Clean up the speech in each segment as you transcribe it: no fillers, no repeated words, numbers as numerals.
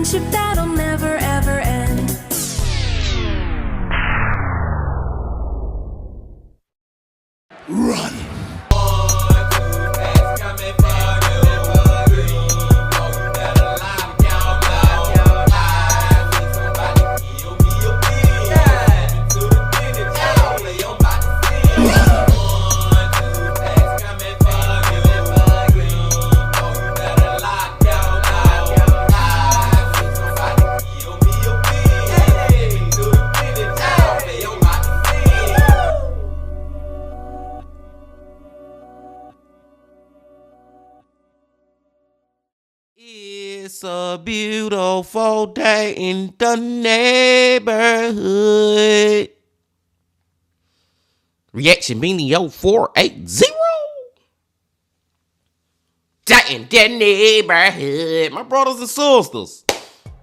friendship that'll never ever end. Run! It's a beautiful day in the neighborhood. Reaction Beanie 0480. Day in the neighborhood. My brothers and sisters,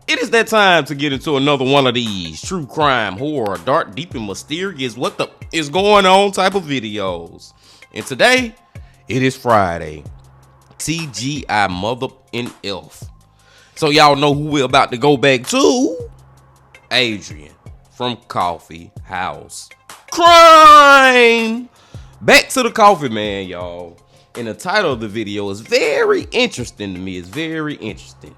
it is that time to get into another one of these true crime, horror, dark, deep, and mysterious what the is going on type of videos. And today, it is Friday. TGI mother and elf. So y'all know who we're about to go back to. Adrian from Coffeehouse Crime. Back to the coffee man, y'all. And the title of the video is very interesting to me. It's very interesting.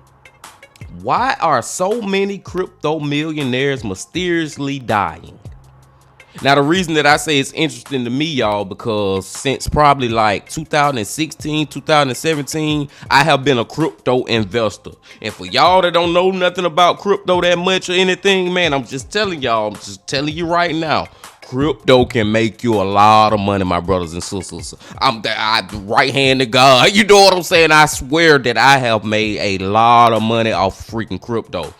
Why are so many crypto millionaires mysteriously dying? Now, the reason that I say it's interesting to me, y'all, because since probably like 2016, 2017, I have been a crypto investor. And for y'all that don't know nothing about crypto that much or anything, man, I'm just telling y'all, I'm just telling you right now, crypto can make you a lot of money, my brothers and sisters. I'm the right hand of God. You know what I'm saying? I swear that I have made a lot of money off freaking crypto.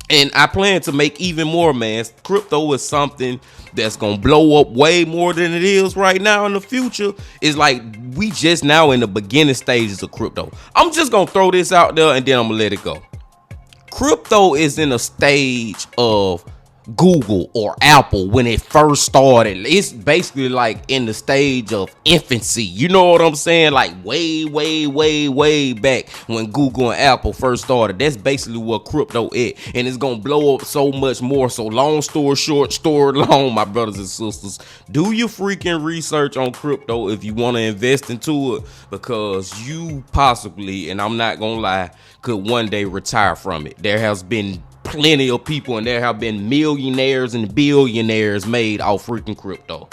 And I plan to make even more, man. Crypto is something that's gonna blow up way more than it is right now in the future. It's like we just now in the beginning stages of crypto. I'm just gonna throw this out there and then I'm gonna let it go. Crypto is in a stage of Google or Apple when it first started. It's basically like in the stage of infancy. You know what I'm saying? Like way back when Google and Apple first started. That's basically what crypto is. And it's gonna blow up so much more. So long story short, story long, my brothers and sisters, do your freaking research on crypto if you want to invest into it, because you possibly, and I'm not gonna lie, could one day retire from it. There has been plenty of people and there have been millionaires and billionaires made off freaking crypto.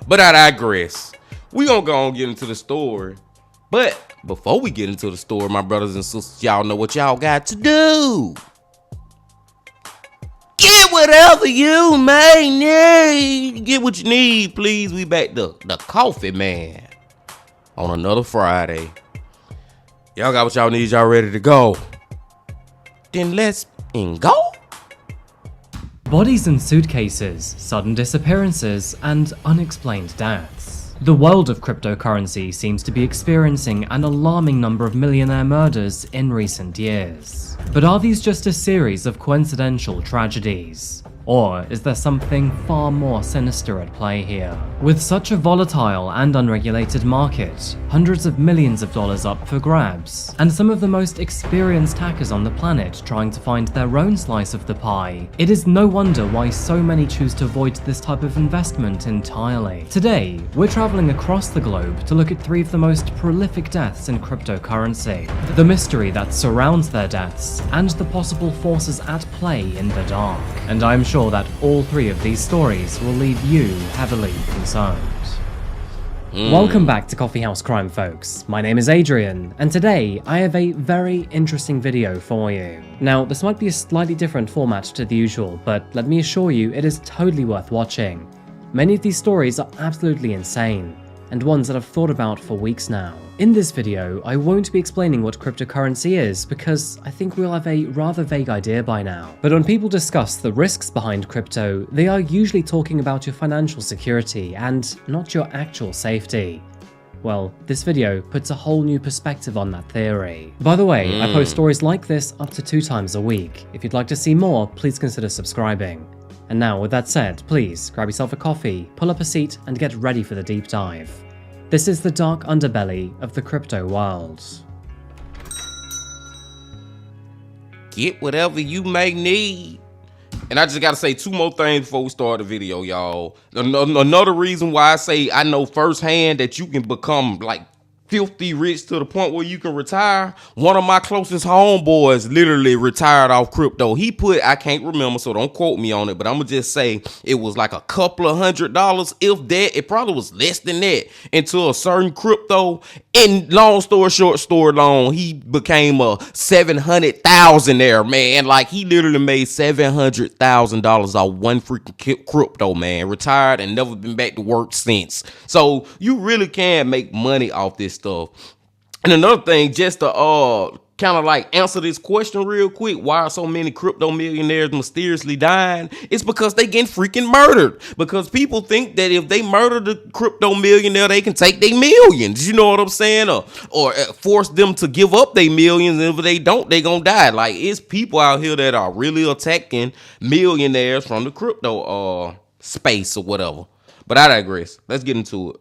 But I digress. We gonna go and get into the story. But before we get into the story, my brothers and sisters, y'all know what y'all got to do. Get whatever you may need. Get what you need, please. We back to the coffee man on another Friday. Y'all got what y'all need. Y'all ready to go? Then let's go. Bodies in suitcases, sudden disappearances, and unexplained deaths. The world of cryptocurrency seems to be experiencing an alarming number of millionaire murders in recent years. But are these just a series of coincidental tragedies? Or is there something far more sinister at play here? With such a volatile and unregulated market, hundreds of millions of dollars up for grabs, and some of the most experienced hackers on the planet trying to find their own slice of the pie, it is no wonder why so many choose to avoid this type of investment entirely. Today, we're traveling across the globe to look at three of the most prolific deaths in cryptocurrency, the mystery that surrounds their deaths, and the possible forces at play in the dark. And I'm sure that all three of these stories will leave you heavily concerned. Welcome back to Coffeehouse Crime, folks. My name is Adrian, and today I have a very interesting video for you. Now, this might be a slightly different format to the usual, but let me assure you it is totally worth watching. Many of these stories are absolutely insane, and ones that I've thought about for weeks now. In this video, I won't be explaining what cryptocurrency is because I think we'll have a rather vague idea by now. But when people discuss the risks behind crypto, they are usually talking about your financial security and not your actual safety. Well, this video puts a whole new perspective on that theory. By the way, I post stories like this up to 2 times a week. If you'd like to see more, please consider subscribing. And now, with that said, please grab yourself a coffee, pull up a seat, and get ready for the deep dive. This is the dark underbelly of the crypto world. get whatever you may need. And I just gotta say 2 more things before we start the video, y'all. Another reason why I say I know firsthand that you can become like filthy rich to the point where you can retire. One of my closest homeboys literally retired off crypto. He put, I can't remember, so don't quote me on it, but I'm gonna just say it was like a couple of $100, if that. It probably was less than that, into a certain crypto. And long story short, story long, he became a $700,000 man. Like, he literally made $700,000 off one freaking crypto, man. Retired and never been back to work since. So you really can make money off this stuff. And another thing, just to kind of like answer this question real quick, why are so many crypto millionaires mysteriously dying? It's because they getting freaking murdered. Because people think that if they murder the crypto millionaire, they can take their millions. You know what I'm saying? Or force them to give up their millions. And if they don't, they gonna die. Like, it's people out here that are really attacking millionaires from the crypto space or whatever. But I digress. Let's get into it.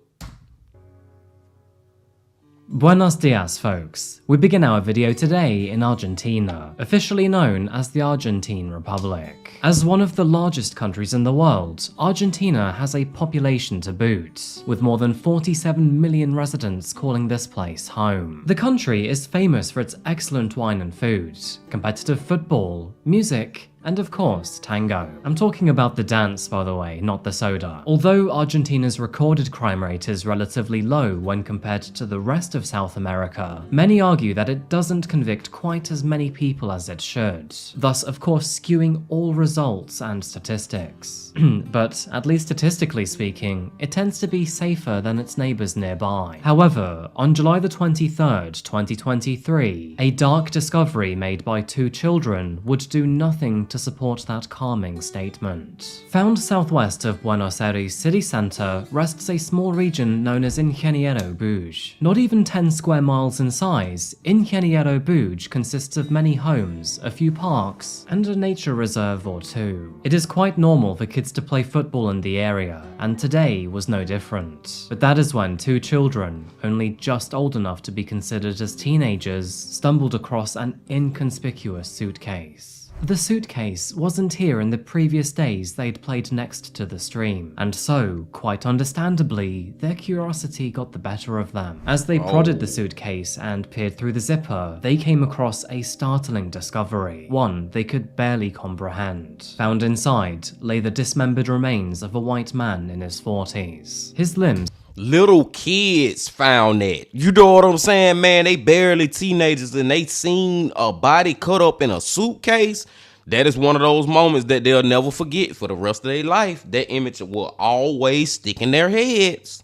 Buenos dias, folks. We begin our video today in Argentina, officially known as the Argentine Republic. As one of the largest countries in the world, Argentina has a population to boot, with more than 47 million residents calling this place home. The country is famous for its excellent wine and food, competitive football, music, and of course, tango. I'm talking about the dance, by the way, not the soda. Although Argentina's recorded crime rate is relatively low when compared to the rest of South America, many argue that it doesn't convict quite as many people as it should, thus of course skewing all results and statistics. But at least statistically speaking, it tends to be safer than its neighbors nearby. However, on July the 23rd, 2023, a dark discovery made by 2 children would do nothing to support that calming statement. Found southwest of Buenos Aires city center rests a small region known as Ingeniero Buge. Not even 10 square miles in size, Ingeniero Buge consists of many homes, a few parks, and a nature reserve or 2. It is quite normal for kids to play football in the area, and today was no different. But that is when 2 children, only just old enough to be considered as teenagers, stumbled across an inconspicuous suitcase. The suitcase wasn't here in the previous days they'd played next to the stream, and so, quite understandably, their curiosity got the better of them. As they prodded the suitcase and peered through the zipper, they came across a startling discovery, one they could barely comprehend. Found inside lay the dismembered remains of a white man in his 40s. His limbs Little kids found that. You know what I'm saying, man? They barely teenagers and they seen a body cut up in a suitcase. That is one of those moments that they'll never forget for the rest of their life. That image will always stick in their heads.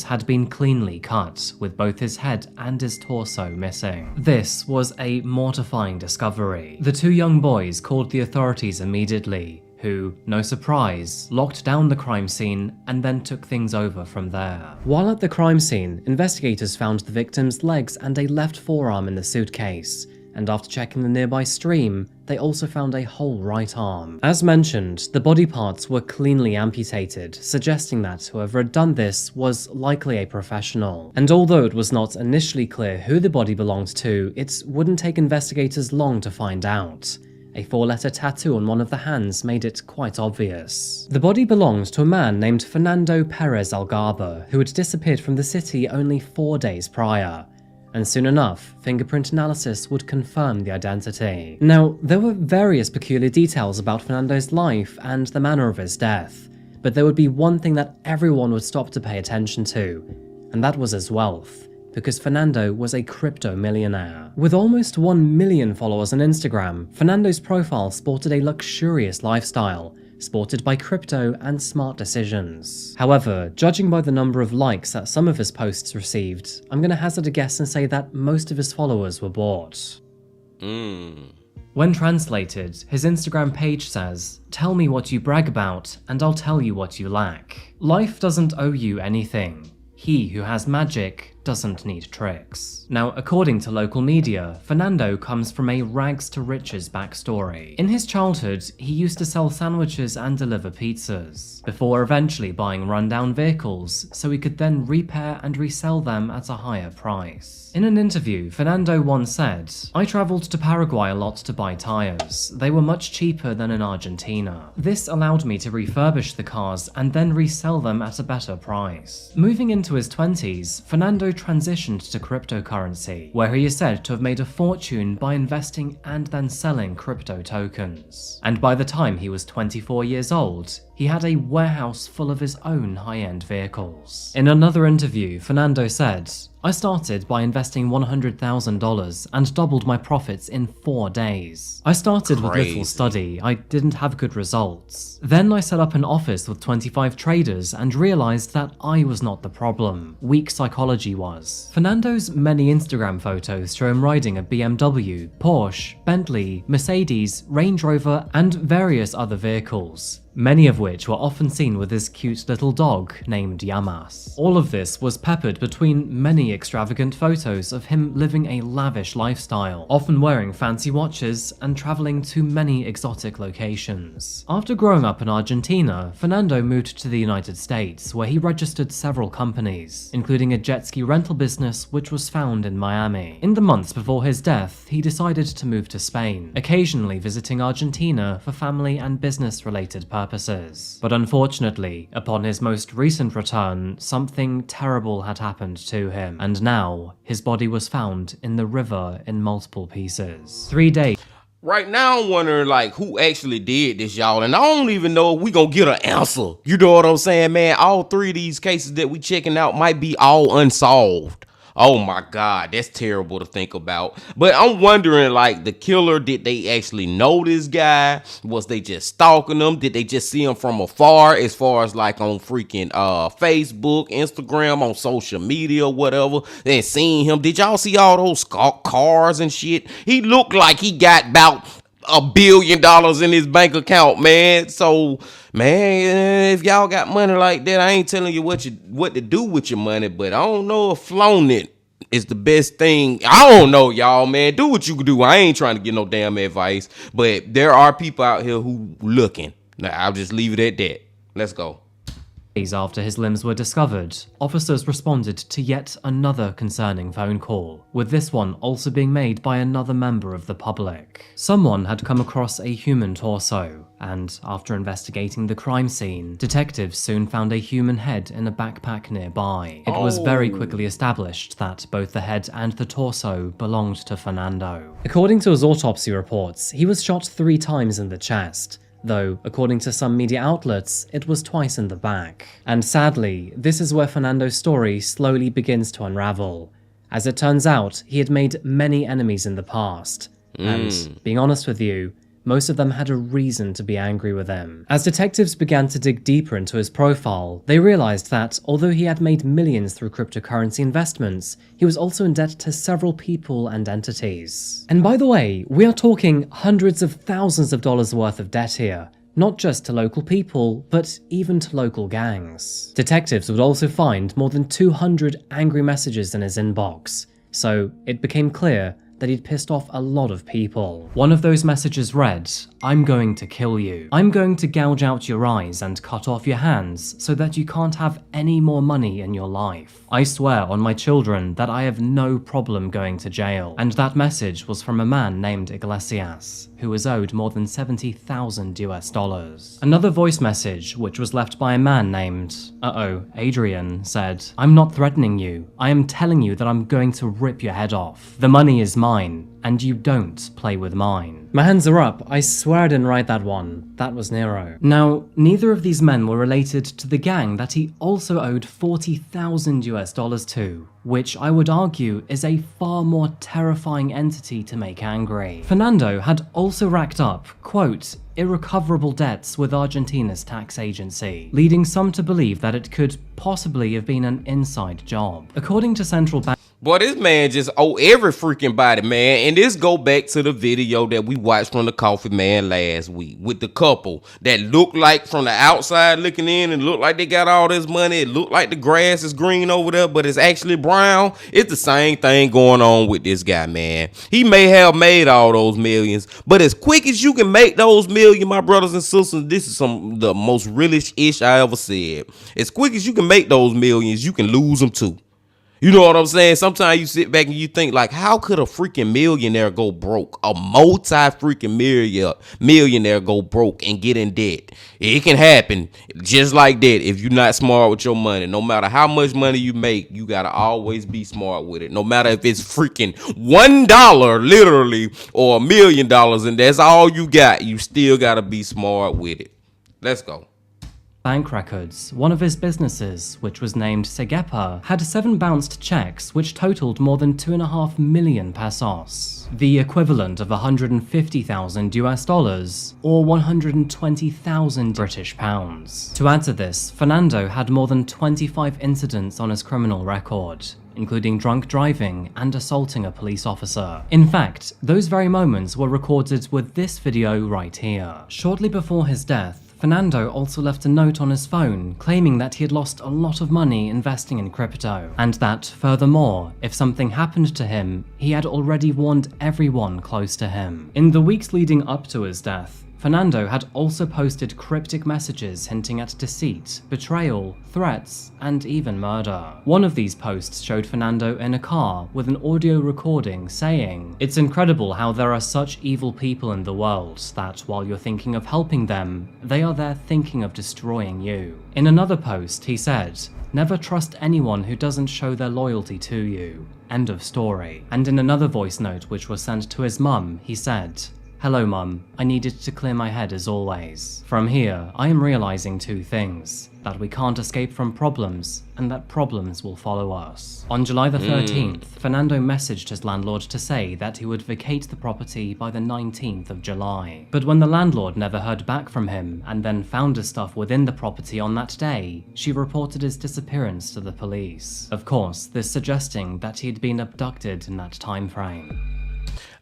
Had been cleanly cut, with both his head and his torso missing. This was a mortifying discovery. The 2 young boys called the authorities immediately, who, no surprise, locked down the crime scene and then took things over from there. While at the crime scene, investigators found the victim's legs and a left forearm in the suitcase, and after checking the nearby stream, they also found a whole right arm. As mentioned, the body parts were cleanly amputated, suggesting that whoever had done this was likely a professional. And although it was not initially clear who the body belonged to, it wouldn't take investigators long to find out. A 4-letter tattoo on one of the hands made it quite obvious. The body belonged to a man named Fernando Perez Algarba, who had disappeared from the city only 4 days prior. And soon enough, fingerprint analysis would confirm the identity. Now, there were various peculiar details about Fernando's life and the manner of his death, but there would be one thing that everyone would stop to pay attention to, and that was his wealth. Because Fernando was a crypto millionaire. With almost 1 million followers on Instagram, Fernando's profile sported a luxurious lifestyle, sported by crypto and smart decisions. However, judging by the number of likes that some of his posts received, I'm gonna hazard a guess and say that most of his followers were bought. When translated, his Instagram page says, "Tell me what you brag about, and I'll tell you what you lack. Life doesn't owe you anything. He who has magic doesn't need tricks. Now, according to local media, Fernando comes from a rags-to-riches backstory. In his childhood, he used to sell sandwiches and deliver pizzas, before eventually buying rundown vehicles so he could then repair and resell them at a higher price. In an interview, Fernando once said, "I traveled to Paraguay a lot to buy tires. They were much cheaper than in Argentina. This allowed me to refurbish the cars and then resell them at a better price." Moving into his 20s, Fernando transitioned to cryptocurrency, where he is said to have made a fortune by investing and then selling crypto tokens. And by the time he was 24 years old, he had a warehouse full of his own high-end vehicles. In another interview, Fernando said, "I started by investing $100,000 and doubled my profits in 4 days. I started with little study, I didn't have good results. Then I set up an office with 25 traders and realized that I was not the problem. Weak psychology was." Fernando's many Instagram photos show him riding a BMW, Porsche, Bentley, Mercedes, Range Rover, and various other vehicles, many of which were often seen with his cute little dog named Yamas. All of this was peppered between many extravagant photos of him living a lavish lifestyle, often wearing fancy watches and traveling to many exotic locations. After growing up in Argentina, Fernando moved to the United States, where he registered several companies, including a jet ski rental business which was found in Miami. In the months before his death, he decided to move to Spain, occasionally visiting Argentina for family and business-related purposes. But unfortunately, upon his most recent return, something terrible had happened to him, and now his body was found in the river in multiple pieces. 3 days. Right now, I'm wondering, like, who actually did this, y'all. And I don't even know if we gonna get an answer. You know what I'm saying, man? All 3 of these cases that we checking out might be all unsolved. Oh my God, that's terrible to think about. But I'm wondering, like, the killer, did they actually know this guy? Was they just stalking him? Did they just see him from afar, as far as like on freaking Facebook, Instagram, on social media, whatever, and seeing him? Did y'all see all those cars and shit? He looked like he got about $1 billion in his bank account, man. So, man, if y'all got money like that, I ain't telling you what to do with your money, but I don't know if flaunting it is the best thing. I don't know, y'all, man. Do what you can do. I ain't trying to get no damn advice, but there are people out here who looking. Now, I'll just leave it at that. Let's go. After his limbs were discovered, officers responded to yet another concerning phone call, with this one also being made by another member of the public. Someone had come across a human torso, and after investigating the crime scene, detectives soon found a human head in a backpack nearby. It was very quickly established that both the head and the torso belonged to Fernando. According to his autopsy reports, he was shot 3 times in the chest, though, according to some media outlets, it was twice in the back. And sadly, this is where Fernando's story slowly begins to unravel. As it turns out, he had made many enemies in the past, and, being honest with you, most of them had a reason to be angry with him. As detectives began to dig deeper into his profile, they realized that, although he had made millions through cryptocurrency investments, he was also in debt to several people and entities. And by the way, we are talking hundreds of thousands of dollars worth of debt here, not just to local people, but even to local gangs. Detectives would also find more than 200 angry messages in his inbox, so it became clear that he'd pissed off a lot of people. One of those messages read, "I'm going to kill you. I'm going to gouge out your eyes and cut off your hands so that you can't have any more money in your life. I swear on my children that I have no problem going to jail." And that message was from a man named Iglesias, who was owed more than $70,000. Another voice message, which was left by a man named, Adrian, said, "I'm not threatening you. I am telling you that I'm going to rip your head off. The money is mine, and you don't play with mine." My hands are up. I swear I didn't write that one. That was Nero. Now, neither of these men were related to the gang that he also owed $40,000 to, which I would argue is a far more terrifying entity to make angry. Fernando had also racked up, quote, irrecoverable debts with Argentina's tax agency, leading some to believe that it could possibly have been an inside job. According to central bank Boy, this man just owe every freaking body, man. And this go back to the video that we watched from the Coffee Man last week with the couple that look like from the outside looking in and look like they got all this money. It look like the grass is green over there, but it's actually brown. It's the same thing going on with this guy, man. He may have made all those millions, but as quick as you can make those millions, my brothers and sisters, this is the most realish ish I ever said. As quick as you can make those millions, you can lose them too. You know what I'm saying? Sometimes you sit back and you think, like, how could a freaking millionaire go broke? A multi-freaking millionaire go broke and get in debt. It can happen just like that if you're not smart with your money. No matter how much money you make, you got to always be smart with it. No matter if it's freaking $1, literally, or $1 million, and that's all you got, you still got to be smart with it. Let's go. Bank records. One of his businesses, which was named Segepa, had 7 bounced checks which totaled more than 2.5 million pesos, the equivalent of 150,000 US dollars or 120,000 British pounds. To add to this, Fernando had more than 25 incidents on his criminal record, including drunk driving and assaulting a police officer. In fact, those very moments were recorded with this video right here. Shortly before his death, Fernando also left a note on his phone claiming that he had lost a lot of money investing in crypto, and that, furthermore, if something happened to him, he had already warned everyone close to him. In the weeks leading up to his death, Fernando had also posted cryptic messages hinting at deceit, betrayal, threats, and even murder. One of these posts showed Fernando in a car with an audio recording saying, "It's incredible how there are such evil people in the world that while you're thinking of helping them, they are there thinking of destroying you." In another post, he said, "Never trust anyone who doesn't show their loyalty to you. End of story." And in another voice note which was sent to his mum, he said, "Hello mum, I needed to clear my head as always. From here, I am realizing 2 things, that we can't escape from problems, and that problems will follow us." On July the 13th, Fernando messaged his landlord to say that he would vacate the property by the 19th of July. But when the landlord never heard back from him and then found his stuff within the property on that day, she reported his disappearance to the police. Of course, this suggesting that he'd been abducted in that time frame.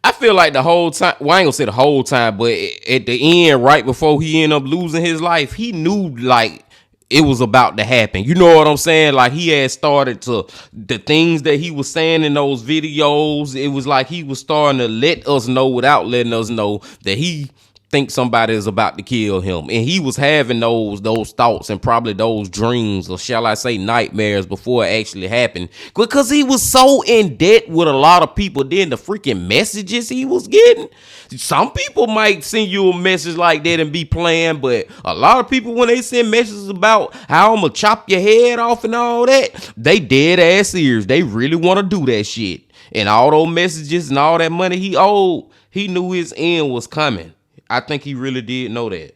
I feel like the whole time, well, I ain't gonna say the whole time, but at the end, right before he ended up losing his life, he knew like it was about to happen. You know what I'm saying? Like he had started to, the things that he was saying in those videos, it was like he was starting to let us know without letting us know that he think somebody is about to kill him, and he was having those thoughts and probably those dreams, or shall I say nightmares, before it actually happened, because he was so in debt with a lot of people. Then the freaking messages he was getting, some people might send you a message like that and be playing, but a lot of people, when they send messages about how I'm gonna chop your head off and all that, they dead ass serious. They really want to do that shit. And all those messages and all that money he owed, he knew his end was coming. I think he really did know that.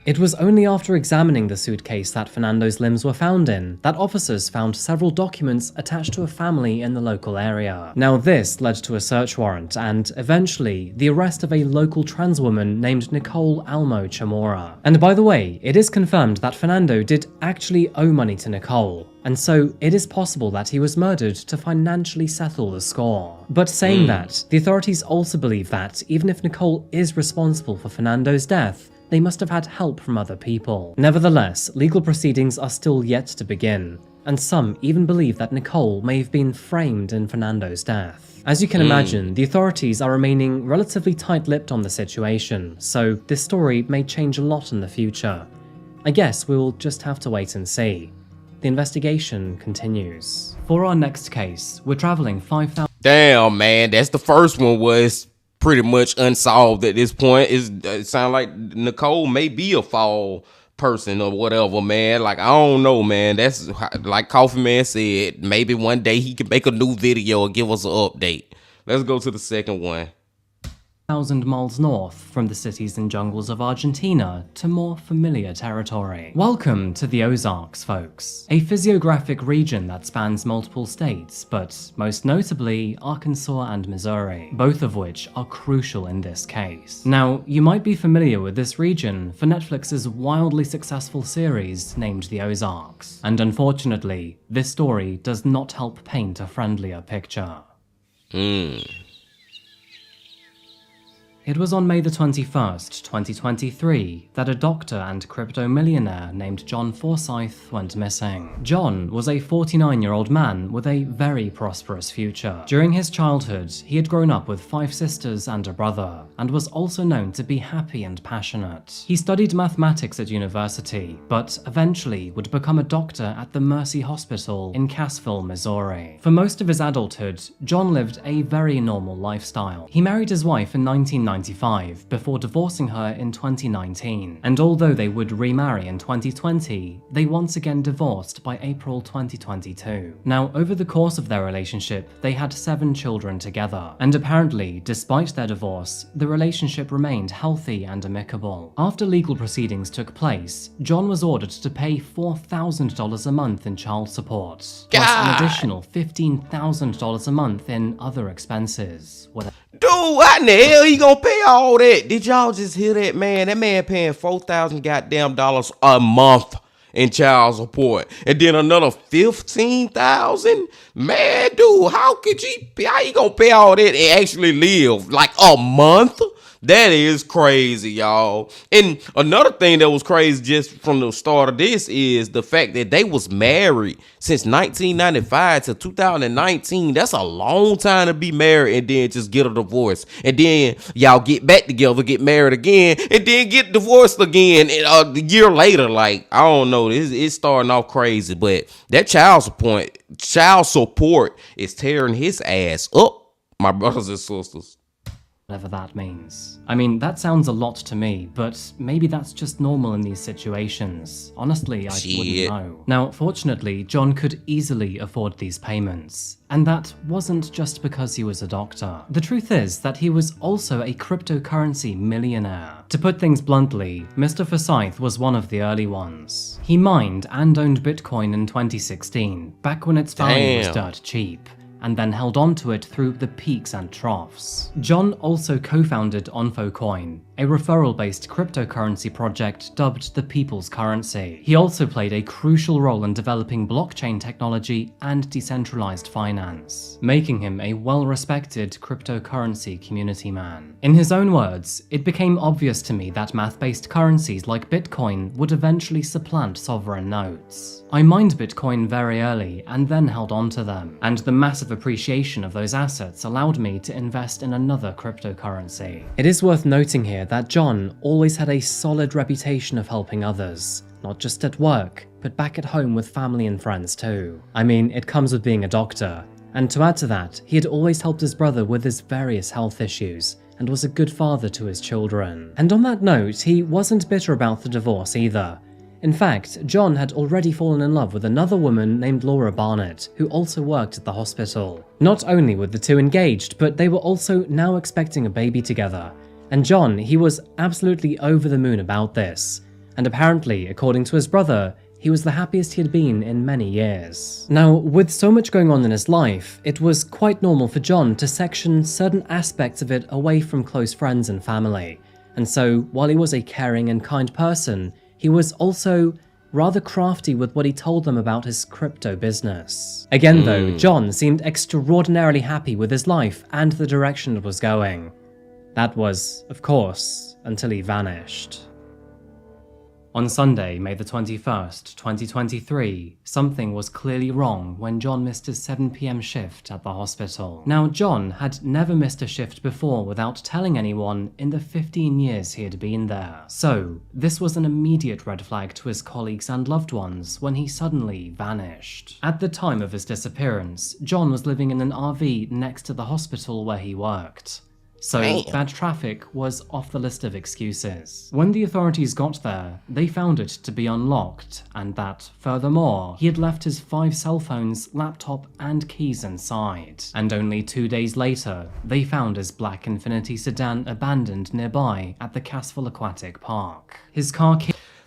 It was only after examining the suitcase that Fernando's limbs were found in that officers found several documents attached to a family in the local area. Now this led to a search warrant and, eventually, the arrest of a local trans woman named Nicole Almo Chamorra. And by the way, it is confirmed that Fernando did actually owe money to Nicole, and so it is possible that he was murdered to financially settle the score. But saying that, the authorities also believe that even if Nicole is responsible for Fernando's death, they must have had help from other people. Nevertheless, legal proceedings are still yet to begin, and some even believe that Nicole may have been framed in Fernando's death. As you can imagine, the authorities are remaining relatively tight-lipped on the situation, so this story may change a lot in the future. I guess we will just have to wait and see. The investigation continues. For our next case, we're traveling 5,000... Damn, man, that's the first one was pretty much unsolved at this point. It sounds like Nicole may be a fall person or whatever, man. Like, I don't know, man. That's like Coffee Man said, maybe one day he can make a new video and give us an update. Let's go to the second one. 1,000 miles north from the cities and jungles of Argentina to more familiar territory. Welcome to the Ozarks, folks, a physiographic region that spans multiple states, but most notably Arkansas and Missouri, both of which are crucial in this case. Now, you might be familiar with this region for Netflix's wildly successful series named The Ozarks, and unfortunately, this story does not help paint a friendlier picture. It was on May the 21st, 2023, that a doctor and crypto millionaire named John Forsyth went missing. John was a 49-year-old man with a very prosperous future. During his childhood, he had grown up with 5 sisters and a brother, and was also known to be happy and passionate. He studied mathematics at university, but eventually would become a doctor at the Mercy Hospital in Cassville, Missouri. For most of his adulthood, John lived a very normal lifestyle. He married his wife in 1995 before divorcing her in 2019, and although they would remarry in 2020, they once again divorced by April 2022. Now, over the course of their relationship, they had 7 children together, and apparently, despite their divorce, the relationship remained healthy and amicable. After legal proceedings took place, John was ordered to pay $4,000 a month in child support, plus an additional $15,000 a month in other expenses. Dude, how in the hell he gonna pay all that? Did y'all just hear that, man? That man paying $4,000 goddamn dollars a month in child support, and then another $15,000. Man, dude, how you gonna pay all that and actually live like a month? That is crazy, y'all. And another thing that was crazy just from the start of this is the fact that they was married since 1995 to 2019. That's a long time to be married and then just get a divorce. And then y'all get back together, get married again, and then get divorced again a year later. Like, I don't know. It's starting off crazy, but that child support is tearing his ass up, my brothers and sisters. Whatever that means. I mean, that sounds a lot to me, but maybe that's just normal in these situations. Honestly, I wouldn't know. Now, fortunately, John could easily afford these payments. And that wasn't just because he was a doctor. The truth is that he was also a cryptocurrency millionaire. To put things bluntly, Mr. Forsyth was one of the early ones. He mined and owned Bitcoin in 2016, back when its value was dirt cheap, and then held on to it through the peaks and troughs. John also co-founded OnfoCoin, a referral-based cryptocurrency project dubbed the People's Currency. He also played a crucial role in developing blockchain technology and decentralized finance, making him a well-respected cryptocurrency community man. In his own words, it became obvious to me that math-based currencies like Bitcoin would eventually supplant sovereign notes. I mined Bitcoin very early and then held on to them, and the massive appreciation of those assets allowed me to invest in another cryptocurrency. It is worth noting here that John always had a solid reputation of helping others, not just at work, but back at home with family and friends too. I mean, it comes with being a doctor, and to add to that, he had always helped his brother with his various health issues, and was a good father to his children. And on that note, he wasn't bitter about the divorce either. In fact, John had already fallen in love with another woman named Laura Barnett, who also worked at the hospital. Not only were the two engaged, but they were also now expecting a baby together. And John, he was absolutely over the moon about this. And apparently, according to his brother, he was the happiest he had been in many years. Now, with so much going on in his life, it was quite normal for John to section certain aspects of it away from close friends and family. And so, while he was a caring and kind person, he was also rather crafty with what he told them about his crypto business. Again though, John seemed extraordinarily happy with his life and the direction it was going. That was, of course, until he vanished. On Sunday, May the 21st, 2023, something was clearly wrong when John missed his 7 p.m. shift at the hospital. Now, John had never missed a shift before without telling anyone in the 15 years he had been there. So, this was an immediate red flag to his colleagues and loved ones when he suddenly vanished. At the time of his disappearance, John was living in an RV next to the hospital where he worked. so Damn. bad traffic was off the list of excuses. When the authorities got there, they found it to be unlocked, and that, furthermore, he had left his 5 cell phones, laptop, and keys inside. And only 2 days later, they found his black Infiniti sedan abandoned nearby at the Cassville Aquatic Park. His car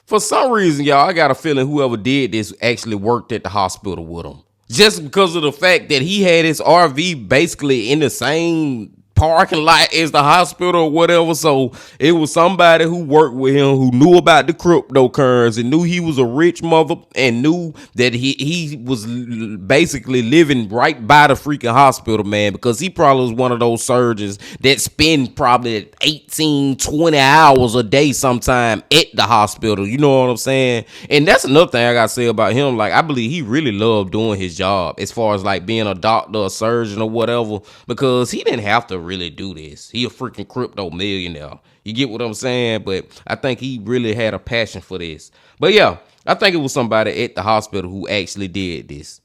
For some reason, y'all, I got a feeling whoever did this actually worked at the hospital with him. Just because of the fact that he had his RV basically in the same parking lot as the hospital or whatever. So it was somebody who worked with him, who knew about the cryptocurrency, knew he was a rich mother, and knew that he was basically living right by the freaking hospital, man, because he probably was one of those surgeons that spend probably 18, 20 hours a day sometime at the hospital. You know what I'm saying? And that's another thing I gotta say about him. Like, I believe he really loved doing his job as far as like being a doctor, a surgeon, or whatever, because he didn't have to really do this. He a freaking crypto millionaire. You get what I'm saying? But I think he really had a passion for this. But yeah, I think it was somebody at the hospital who actually did this.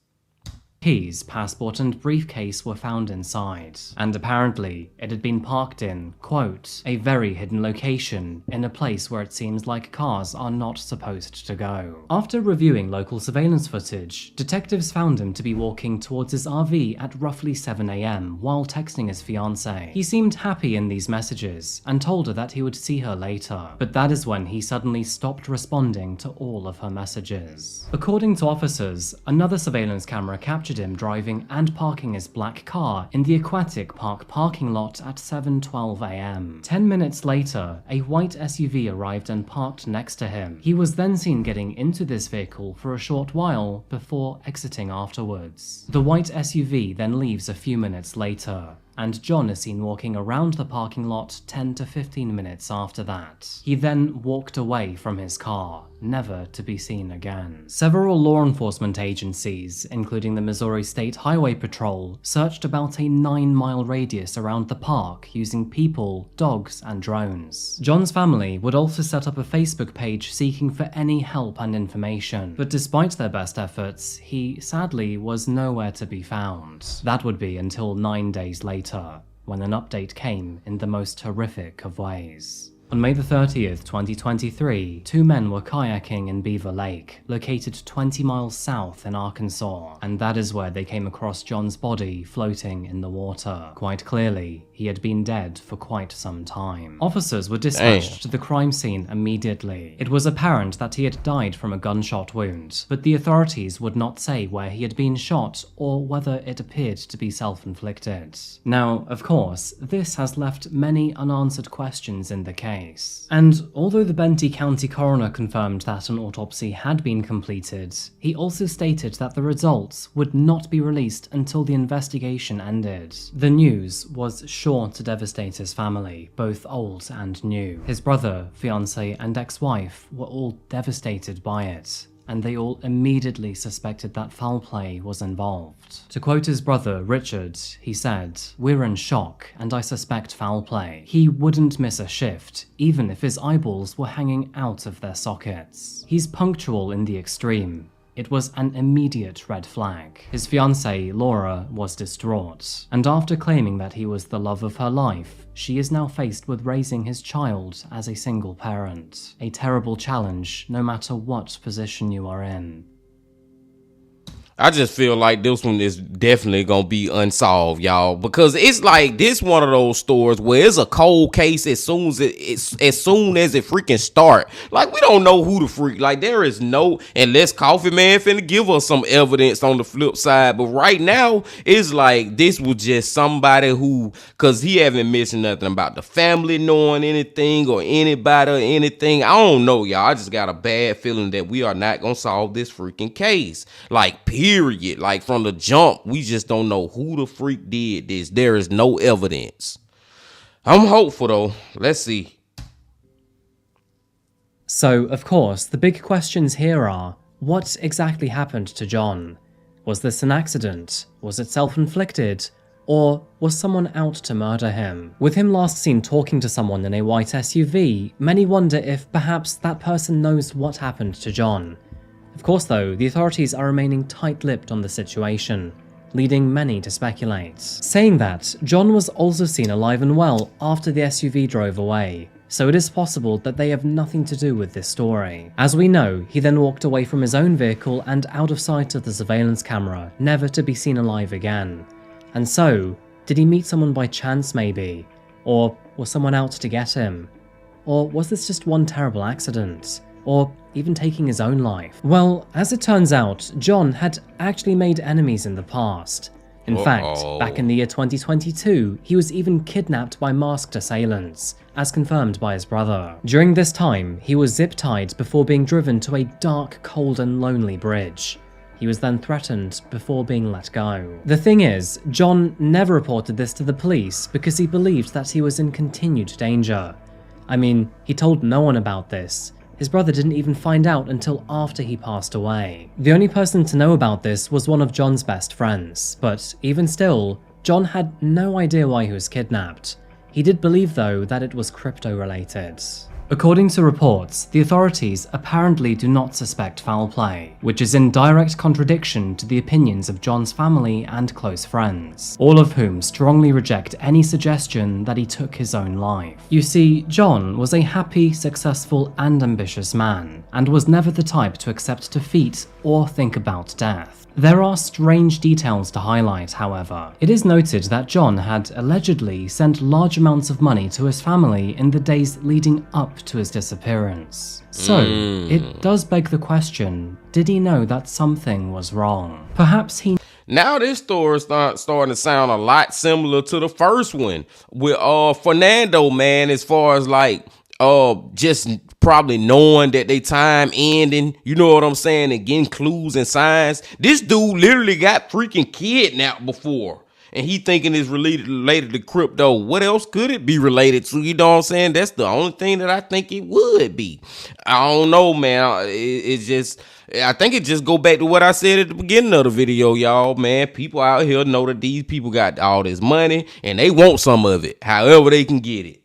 keys, passport, and briefcase were found inside, and apparently it had been parked in, quote, a very hidden location, in a place where it seems like cars are not supposed to go. After reviewing local surveillance footage, detectives found him to be walking towards his RV at roughly 7 AM while texting his fiancée. He seemed happy in these messages, and told her that he would see her later, but that is when he suddenly stopped responding to all of her messages. According to officers, another surveillance camera captured him driving and parking his black car in the Aquatic Park parking lot at 7:12 AM. 10 minutes later, a white SUV arrived and parked next to him. He was then seen getting into this vehicle for a short while before exiting afterwards. The white SUV then leaves a few minutes later, and John is seen walking around the parking lot 10 to 15 minutes after that. He then walked away from his car, never to be seen again. Several law enforcement agencies, including the Missouri State Highway Patrol, searched about a 9-mile radius around the park using people, dogs, and drones. John's family would also set up a Facebook page seeking for any help and information, but despite their best efforts, he sadly was nowhere to be found. That would be until 9 days later, when an update came in the most horrific of ways. On May 30th, 2023, 2 men were kayaking in Beaver Lake, located 20 miles south in Arkansas, and that is where they came across John's body floating in the water. Quite clearly, he had been dead for quite some time. Officers were dispatched to the crime scene immediately. It was apparent that he had died from a gunshot wound, but the authorities would not say where he had been shot or whether it appeared to be self-inflicted. Now, of course, this has left many unanswered questions in the case. And although the Benton County coroner confirmed that an autopsy had been completed, he also stated that the results would not be released until the investigation ended. The news was sure to devastate his family, both old and new. His brother, fiancé, and ex-wife were all devastated by it, and they all immediately suspected that foul play was involved. To quote his brother, Richard, he said, "We're in shock, and I suspect foul play. He wouldn't miss a shift, even if his eyeballs were hanging out of their sockets. He's punctual in the extreme. It was an immediate red flag." His fiancée, Laura, was distraught, and after claiming that he was the love of her life, she is now faced with raising his child as a single parent. A terrible challenge, no matter what position you are in. I just feel like this one is definitely gonna be unsolved, y'all, because it's like this one of those stories where it's a cold case as soon as it freaking start. Like, we don't know who the freak. Like, there is no, unless Coffee Man finna give us some evidence on the flip side. But right now, it's like this was just somebody who, cause he haven't mentioned nothing about the family knowing anything or anybody or anything. I don't know, y'all. I just got a bad feeling that we are not gonna solve this freaking case. Like, period. Like, from the jump, we just don't know who the freak did this. There is no evidence. I'm hopeful though. Let's see. So, of course, the big questions here are, what exactly happened to John? Was this an accident? Was it self-inflicted? Or was someone out to murder him? With him last seen talking to someone in a white SUV, many wonder if perhaps that person knows what happened to John. Of course though, the authorities are remaining tight-lipped on the situation. leading many to speculate. Saying that, John was also seen alive and well after the SUV drove away, so it is possible that they have nothing to do with this story. As we know, he then walked away from his own vehicle and out of sight of the surveillance camera, never to be seen alive again. And so, did he meet someone by chance maybe? Or was someone out to get him? Or was this just one terrible accident? Or even taking his own life? Well, as it turns out, John had actually made enemies in the past. In fact, back in the year 2022, he was even kidnapped by masked assailants, as confirmed by his brother. During this time, he was zip-tied before being driven to a dark, cold and lonely bridge. He was then threatened before being let go. The thing is, John never reported this to the police because he believed that he was in continued danger. I mean, he told no one about this. His brother didn't even find out until after he passed away. The only person to know about this was one of John's best friends, but even still, John had no idea why he was kidnapped. He did believe though that it was crypto related. According to reports, the authorities apparently do not suspect foul play, which is in direct contradiction to the opinions of John's family and close friends, all of whom strongly reject any suggestion that he took his own life. You see, John was a happy, successful and ambitious man, and was never the type to accept defeat or think about death. There are strange details to highlight, however. It is noted that John had allegedly sent large amounts of money to his family in the days leading up to his disappearance. So, it does beg the question, did he know that something was wrong? Perhaps he... Now this story is starting to sound a lot similar to the first one with Fernando, man, as far as like just probably knowing that they time ending, you know what I'm saying, and getting clues and signs. This dude literally got freaking kidnapped before, and he thinking it's related to crypto. What else could it be related to? You know what I'm saying? That's the only thing that I think it would be. I don't know, man. It's just, I think it just go back to what I said at the beginning of the video, y'all, man. People out here know that these people got all this money and they want some of it, however they can get it.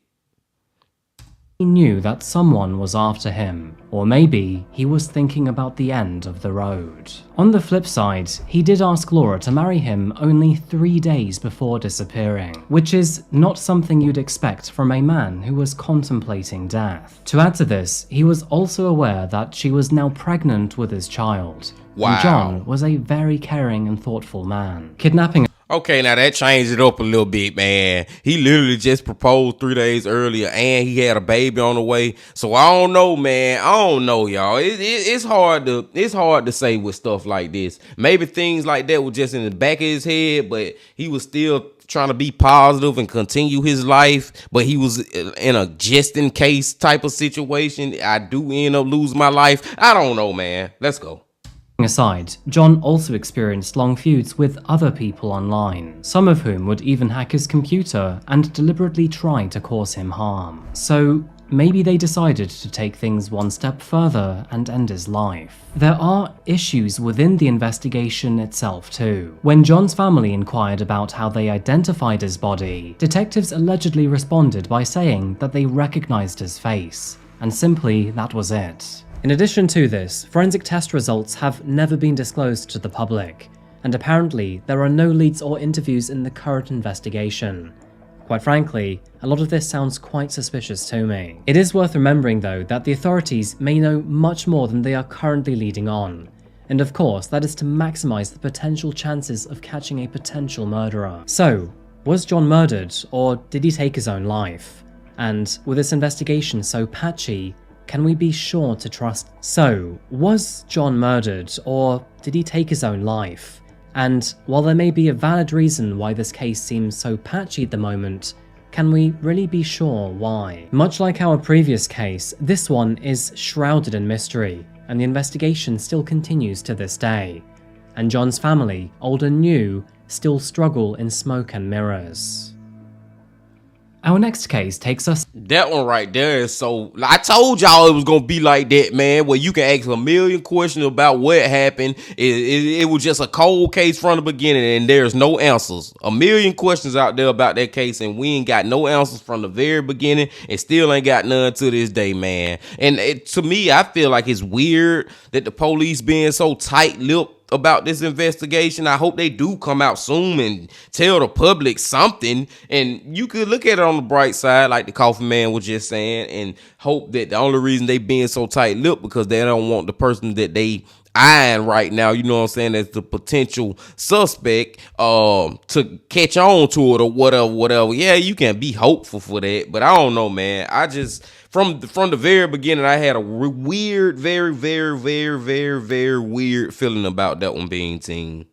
He knew that someone was after him, or maybe he was thinking about the end of the road. On the flip side, he did ask Laura to marry him only 3 days before disappearing, which is not something you'd expect from a man who was contemplating death. To add to this, he was also aware that she was now pregnant with his child. Wow. And John was a very caring and thoughtful man. Kidnapping Okay, now that changed it up a little bit, man. He literally just proposed 3 days earlier, and he had a baby on the way. So I don't know, man. I don't know, y'all. It's hard to say with stuff like this. Maybe things like that were just in the back of his head, but he was still trying to be positive and continue his life. But he was in a just in case type of situation. I do end up losing my life. I don't know, man. Let's go. Aside, John also experienced long feuds with other people online, some of whom would even hack his computer and deliberately try to cause him harm. So maybe they decided to take things one step further and end his life. There are issues within the investigation itself too. When John's family inquired about how they identified his body, detectives allegedly responded by saying that they recognized his face, and simply that was it. In addition to this, forensic test results have never been disclosed to the public, and apparently there are no leads or interviews in the current investigation. Quite frankly, a lot of this sounds quite suspicious to me. It is worth remembering though that the authorities may know much more than they are currently leading on, and of course that is to maximize the potential chances of catching a potential murderer. So, was John murdered, or did he take his own life? And with this investigation so patchy, can we be sure to trust? So, was John murdered, or did he take his own life? And while there may be a valid reason why this case seems so patchy at the moment, can we really be sure why? Much like our previous case, this one is shrouded in mystery, and the investigation still continues to this day. And John's family, old and new, still struggle in smoke and mirrors. Our next case takes us That one right there is so. I told y'all it was gonna be like that, man. Where you can ask a million questions about what happened. It was just a cold case from the beginning, and there's no answers. A million questions out there about that case, and we ain't got no answers from the very beginning, and still ain't got none to this day, man. And to me, I feel like it's weird that the police being so tight-lipped about this investigation. I hope they do come out soon and tell the public something. And you could look at it on the bright side, like the coffee man was just saying, and hope that the only reason they being so tight-lipped because they don't want the person that they eyeing right now, you know what I'm saying, as the potential suspect to catch on to it or whatever. Yeah, you can be hopeful for that, but I don't know, man. I just from the very beginning, I had a weird, very weird feeling about that one being team.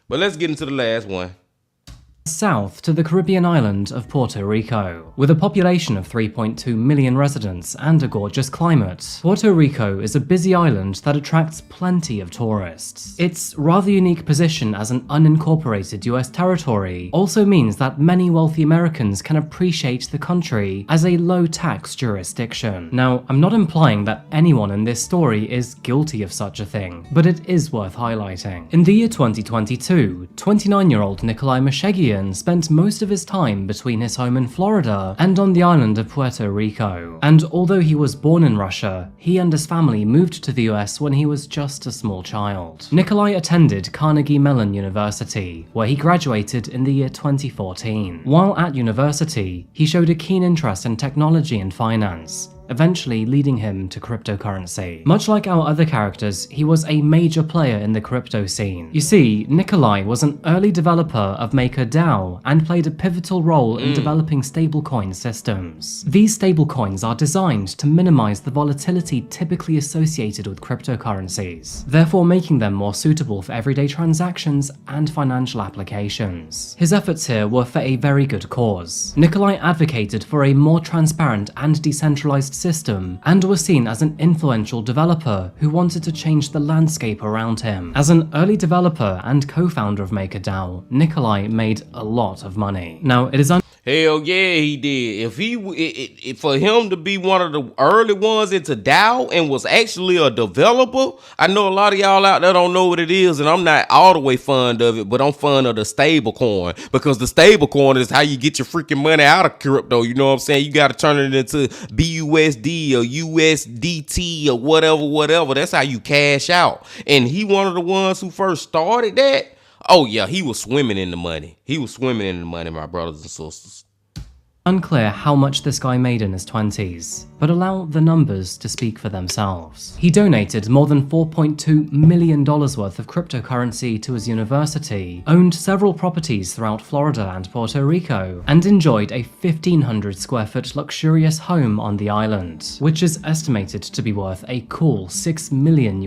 But let's get into the last one. South to the Caribbean island of Puerto Rico. With a population of 3.2 million residents and a gorgeous climate, Puerto Rico is a busy island that attracts plenty of tourists. Its rather unique position as an unincorporated US territory also means that many wealthy Americans can appreciate the country as a low-tax jurisdiction. Now, I'm not implying that anyone in this story is guilty of such a thing, but it is worth highlighting. In the year 2022, 29-year-old Nikolai Meshegian spent most of his time between his home in Florida and on the island of Puerto Rico. And although he was born in Russia, he and his family moved to the US when he was just a small child. Nikolai attended Carnegie Mellon University, where he graduated in the year 2014. While at university, he showed a keen interest in technology and finance, eventually leading him to cryptocurrency. Much like our other characters, he was a major player in the crypto scene. You see, Nikolai was an early developer of MakerDAO and played a pivotal role in developing stablecoin systems. These stablecoins are designed to minimize the volatility typically associated with cryptocurrencies, therefore making them more suitable for everyday transactions and financial applications. His efforts here were for a very good cause. Nikolai advocated for a more transparent and decentralized system and was seen as an influential developer who wanted to change the landscape around him. As an early developer and co-founder of MakerDAO, Nikolai made a lot of money. Now, it is Hell yeah, he did. If for him to be one of the early ones into DAO and was actually a developer, I know a lot of y'all out there don't know what it is, and I'm not all the way fond of it, but I'm fond of the stable coin, because the stable coin is how you get your freaking money out of crypto. You know what I'm saying? You got to turn it into BUSD or USDT or whatever. That's how you cash out. And he one of the ones who first started that. Oh yeah, he was swimming in the money. My brothers and sisters. Unclear how much this guy made in his 20s, but allow the numbers to speak for themselves. He donated more than $4.2 million worth of cryptocurrency to his university, owned several properties throughout Florida and Puerto Rico, and enjoyed a 1,500 square foot luxurious home on the island, which is estimated to be worth a cool $6 million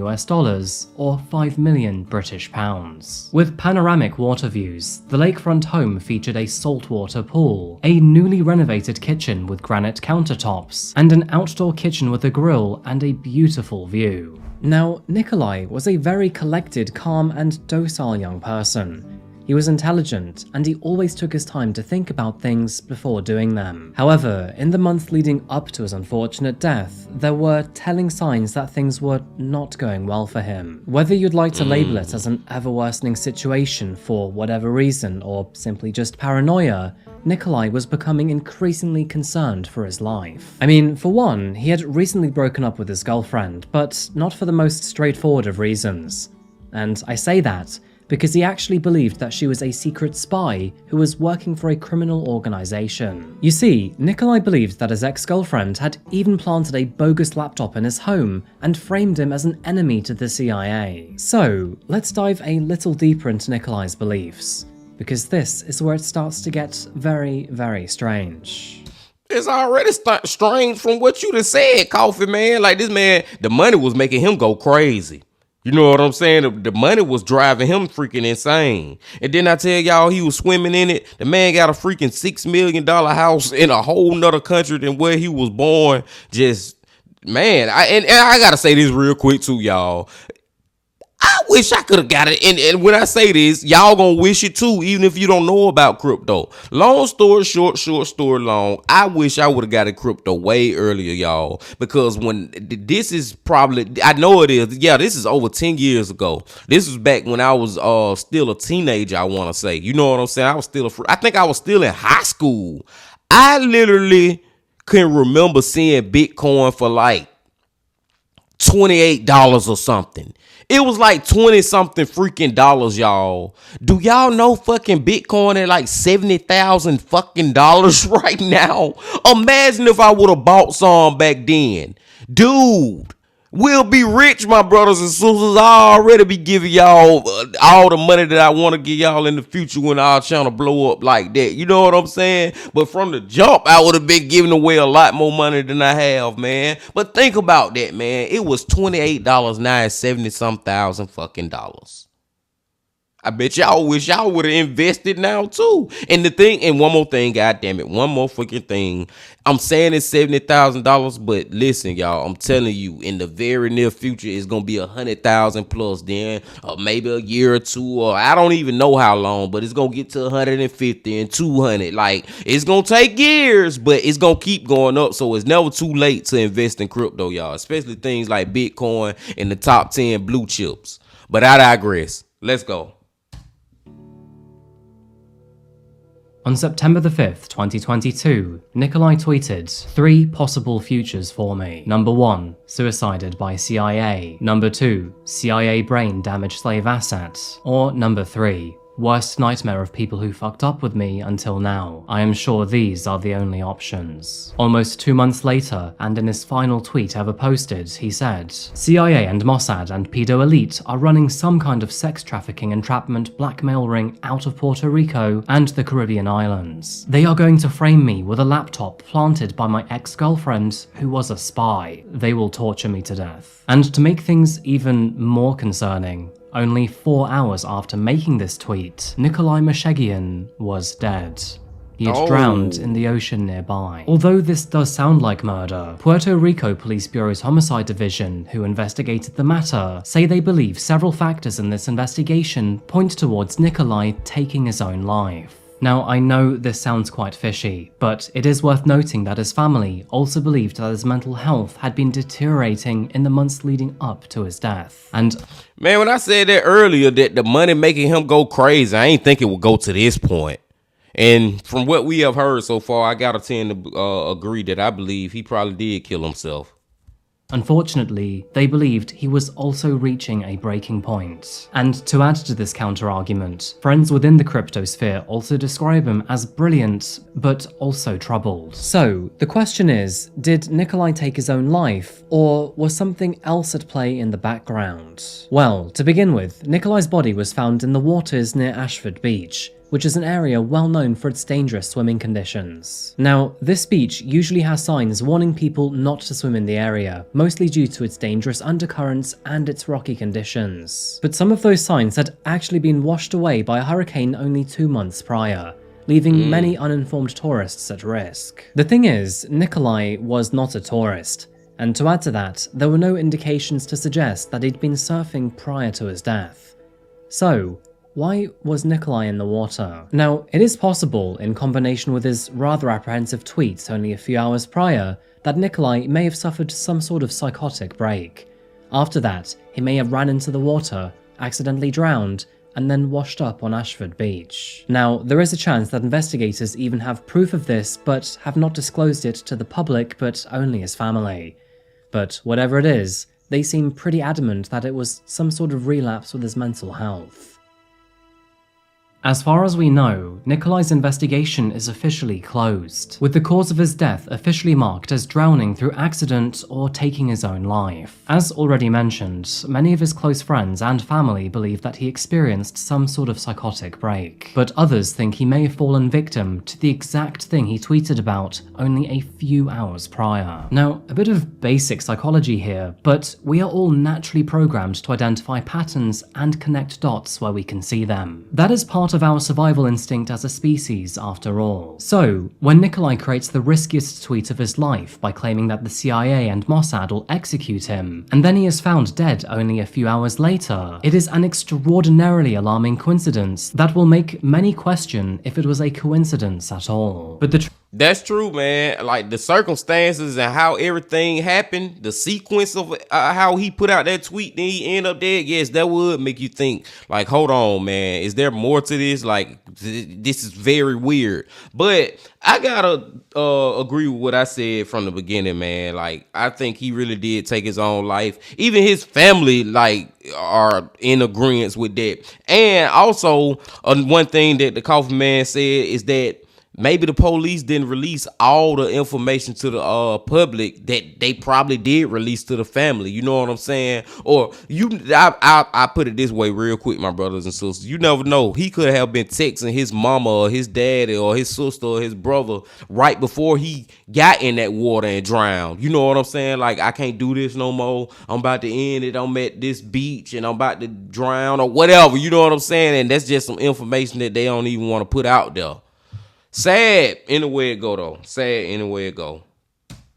or 5 million British pounds. With panoramic water views, the lakefront home featured a saltwater pool, a newly renovated kitchen with granite countertops, and an outdoor kitchen with a grill and a beautiful view. Now, Nikolai was a very collected, calm, and docile young person. He was intelligent, and he always took his time to think about things before doing them. However, in the month leading up to his unfortunate death, there were telling signs that things were not going well for him. Whether you'd like to label it as an ever-worsening situation for whatever reason, or simply just paranoia, Nikolai was becoming increasingly concerned for his life. I mean, for one, he had recently broken up with his girlfriend, but not for the most straightforward of reasons. And I say that because he actually believed that she was a secret spy who was working for a criminal organization. You see, Nikolai believed that his ex-girlfriend had even planted a bogus laptop in his home and framed him as an enemy to the CIA. So, let's dive a little deeper into Nikolai's beliefs, because this is where it starts to get very, very strange. It's already strange from what you just said, Coffee Man. Like, this man, the money was making him go crazy. You know what I'm saying? The money was driving him freaking insane. And then I tell y'all, he was swimming in it. The man got a freaking $6 million house in a whole nother country than where he was born. Just, man, I gotta say this real quick too, y'all. I wish I could have got it. And when I say this, y'all gonna wish it too, even if you don't know about crypto. Long story short, short story long, I wish I would have got in crypto way earlier, y'all. Because when this is probably, I know it is. Yeah, this is over 10 years ago. This was back when I was still a teenager, I want to say. You know what I'm saying? I think I was still in high school. I literally can remember seeing Bitcoin for like $28 or something. It was like 20 something freaking dollars, y'all. Do y'all know fucking Bitcoin at like 70,000 fucking dollars right now? Imagine if I would have bought some back then. Dude, we'll be rich, my brothers and sisters. I already be giving y'all all the money that I want to give y'all in the future when our channel blow up like that. You know what I'm saying? But from the jump, I would have been giving away a lot more money than I have, man. But think about that, man. It was $28, now it's 70-some thousand fucking dollars. I bet y'all wish y'all would have invested now too. And the thing, and one more thing, goddamn it, one more freaking thing. I'm saying it's $70,000, but listen, y'all, I'm telling you, in the very near future, it's gonna be 100,000 plus. Then, or maybe a year or two, or I don't even know how long, but it's gonna get to 150 and 200. Like, it's gonna take years, but it's gonna keep going up. So it's never too late to invest in crypto, y'all, especially things like Bitcoin and the top 10 blue chips. But I digress. Let's go. On September the 5th, 2022, Nikolai tweeted 3 possible futures for me. Number 1, suicided by CIA. Number 2, CIA brain damaged slave asset. Or number 3, worst nightmare of people who fucked up with me until now. I am sure these are the only options. Almost 2 months later, and in his final tweet ever posted, he said, CIA and Mossad and pedo elite are running some kind of sex trafficking entrapment blackmail ring out of Puerto Rico and the Caribbean islands. They are going to frame me with a laptop planted by my ex-girlfriend who was a spy. They will torture me to death. And to make things even more concerning, only 4 hours after making this tweet, Nikolai Meshegian was dead. He had drowned in the ocean nearby. Although this does sound like murder, Puerto Rico Police Bureau's Homicide Division, who investigated the matter, say they believe several factors in this investigation point towards Nikolai taking his own life. Now, I know this sounds quite fishy, but it is worth noting that his family also believed that his mental health had been deteriorating in the months leading up to his death. And man, when I said that earlier, that the money making him go crazy, I ain't think it would go to this point. And from what we have heard so far, I gotta tend to agree that I believe he probably did kill himself. unfortunately, they believed he was also reaching a breaking point. And to add to this counter-argument, friends within the cryptosphere also describe him as brilliant, but also troubled. So, the question is, did Nikolai take his own life, or was something else at play in the background? Well, to begin with, Nikolai's body was found in the waters near Ashford Beach, which is an area well known for its dangerous swimming conditions. Now, this beach usually has signs warning people not to swim in the area, mostly due to its dangerous undercurrents and its rocky conditions. But some of those signs had actually been washed away by a hurricane only 2 months prior, leaving many uninformed tourists at risk. The thing is, Nikolai was not a tourist, and to add to that, there were no indications to suggest that he'd been surfing prior to his death. So, why was Nikolai in the water? Now, it is possible, in combination with his rather apprehensive tweets only a few hours prior, that Nikolai may have suffered some sort of psychotic break. After that, he may have ran into the water, accidentally drowned, and then washed up on Ashford Beach. Now, there is a chance that investigators even have proof of this, but have not disclosed it to the public, but only his family. But whatever it is, they seem pretty adamant that it was some sort of relapse with his mental health. As far as we know, Nikolai's investigation is officially closed, with the cause of his death officially marked as drowning through accident or taking his own life. As already mentioned, many of his close friends and family believe that he experienced some sort of psychotic break, but others think he may have fallen victim to the exact thing he tweeted about only a few hours prior. Now, a bit of basic psychology here, but we are all naturally programmed to identify patterns and connect dots where we can see them. That is part of of our survival instinct as a species after all. So, when Nikolai creates the riskiest tweet of his life by claiming that the CIA and Mossad will execute him, and then he is found dead only a few hours later, it is an extraordinarily alarming coincidence that will make many question if it was a coincidence at all. But that's true, man. Like the circumstances and how everything happened, the sequence of how he put out that tweet, then he end up dead. Yes, that would make you think, like, hold on, man, is there more to this? Like, this is very weird. But I gotta agree with what I said from the beginning, man. Like, I think he really did take his own life. Even his family, like, are in agreement with that. And also, one thing that the Coffee Man said is that maybe the police didn't release all the information to the public that they probably did release to the family. You know what I'm saying? Or I put it this way real quick, my brothers and sisters. You never know. He could have been texting his mama or his daddy or his sister or his brother right before he got in that water and drowned. You know what I'm saying? Like, I can't do this no more. I'm about to end it. I'm at this beach and I'm about to drown or whatever. You know what I'm saying? And that's just some information that they don't even want to put out there. Sad anywhere it go though. Sad anywhere it go.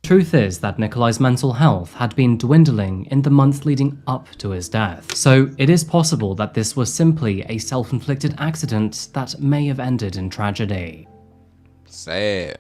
Truth is that Nikolai's mental health had been dwindling in the months leading up to his death, so it is possible that this was simply a self-inflicted accident that may have ended in tragedy. Sad.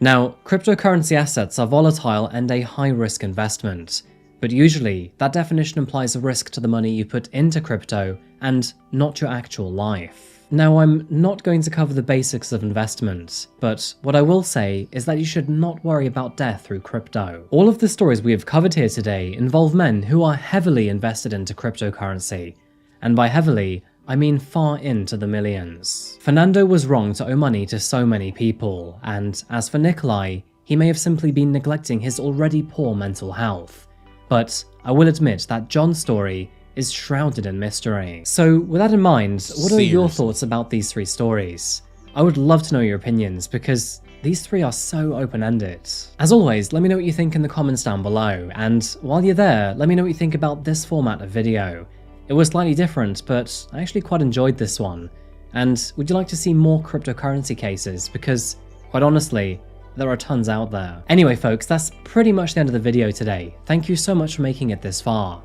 Now, cryptocurrency assets are volatile and a high-risk investment, but usually that definition implies a risk to the money you put into crypto and not your actual life. Now, I'm not going to cover the basics of investment, but what I will say is that you should not worry about death through crypto. All of the stories we have covered here today involve men who are heavily invested into cryptocurrency, and by heavily, I mean far into the millions. Fernando was wrong to owe money to so many people, and as for Nikolai, he may have simply been neglecting his already poor mental health. But I will admit that John's story is shrouded in mystery. So with that in mind, what are your thoughts about these three stories? I would love to know your opinions because these three are so open-ended. As always, let me know what you think in the comments down below, and while you're there, let me know what you think about this format of video. It was slightly different, but I actually quite enjoyed this one. And would you like to see more cryptocurrency cases? Because, quite honestly, there are tons out there. Anyway folks, that's pretty much the end of the video today. Thank you so much for making it this far.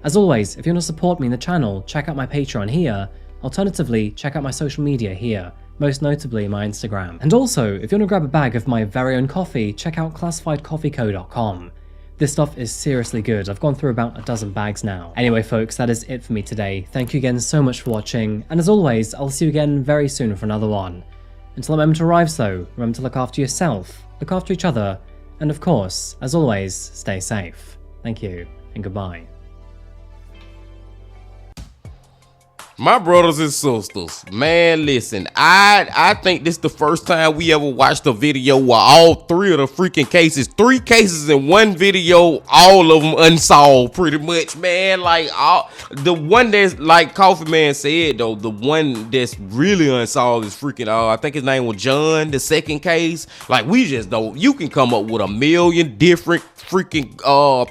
As always, if you want to support me in the channel, check out my Patreon here. Alternatively, check out my social media here, most notably my Instagram. And also, if you want to grab a bag of my very own coffee, check out classifiedcoffeeco.com. This stuff is seriously good. I've gone through about a dozen bags now. Anyway folks, that is it for me today. Thank you again so much for watching, and as always, I'll see you again very soon for another one. Until that moment arrives though, remember to look after yourself, look after each other, and of course, as always, stay safe. Thank you, and goodbye. My brothers and sisters, man, listen, I think this is the first time we ever watched a video where all three of the freaking cases, 3 cases in one video, all of them unsolved pretty much, man. Like, the one that's, like Coffee Man said though, the one that's really unsolved is freaking, I think his name was John, the second case. Like, we just don't, you can come up with a million different freaking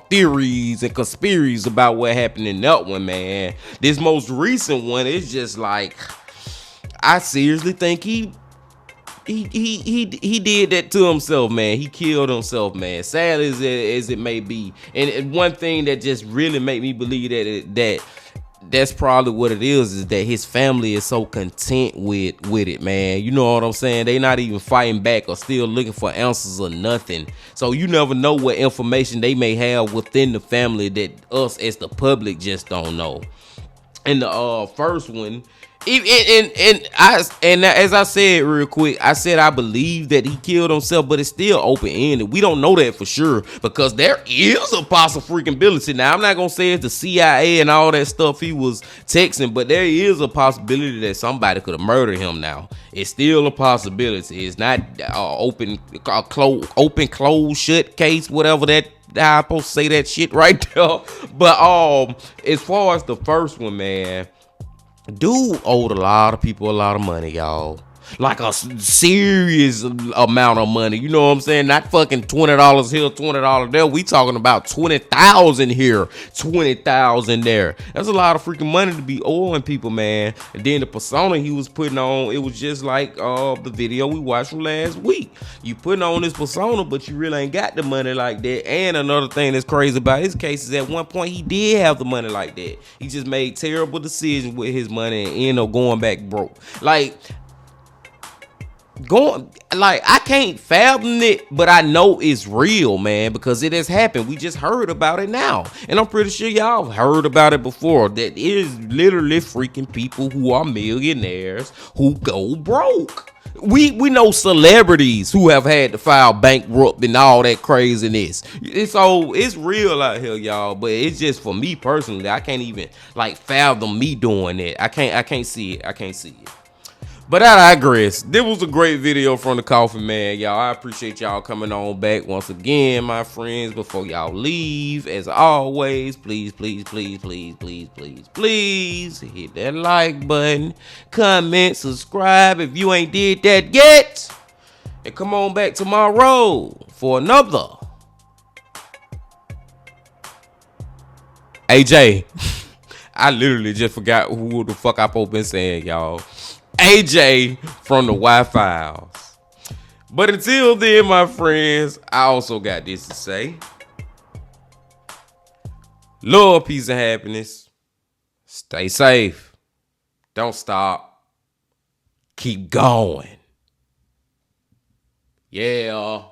theories and conspiracies about what happened in that one, man. This most recent one, it's just like, I seriously think he did that to himself, man. He killed himself, man. Sad as it may be, and one thing that just really made me believe that's probably what it is that his family is so content with it, man. You know what I'm saying? They not even fighting back or still looking for answers or nothing. So you never know what information they may have within the family that us as the public just don't know. And the first one, and as I said real quick, I said I believe that he killed himself, but it's still open-ended. We don't know that for sure because there is a possible freaking ability. Now, I'm not gonna say it's the CIA and all that stuff he was texting, but there is a possibility that somebody could have murdered him. Now, it's still a possibility. It's not open, closed, shut case, whatever that. I'm supposed to say that shit right there. But as far as the first one, man, dude owed a lot of people a lot of money, y'all. like a serious amount of money. You know what I'm saying? Not fucking $20 here, $20 there. We talking about 20,000 here, 20,000 there. That's a lot of freaking money to be owing people, man. And then the persona he was putting on, it was just like the video we watched from last week. You putting on this persona, but you really ain't got the money like that. And another thing that's crazy about his case is at one point he did have the money like that. He just made terrible decisions with his money and ended up going back broke. I can't fathom it, but I know it's real, man, because it has happened. We just heard about it now, and I'm pretty sure y'all heard about it before. That is literally freaking people who are millionaires who go broke. We know celebrities who have had to file bankrupt and all that craziness. So it's real out here, y'all. But it's just for me personally, I can't even fathom me doing it. I can't see it. I can't see it. But I digress. This was a great video from the Coffee Man, y'all. I appreciate y'all coming on back once again, my friends. Before y'all leave, as always, please hit that like button, comment, subscribe if you ain't did that yet, and come on back tomorrow for another AJ. I literally just forgot who the fuck I been saying, y'all. AJ from the Coffeehouse. But until then, my friends, I also got this to say. Love, peace, and happiness. Stay safe. Don't stop. Keep going. Yeah.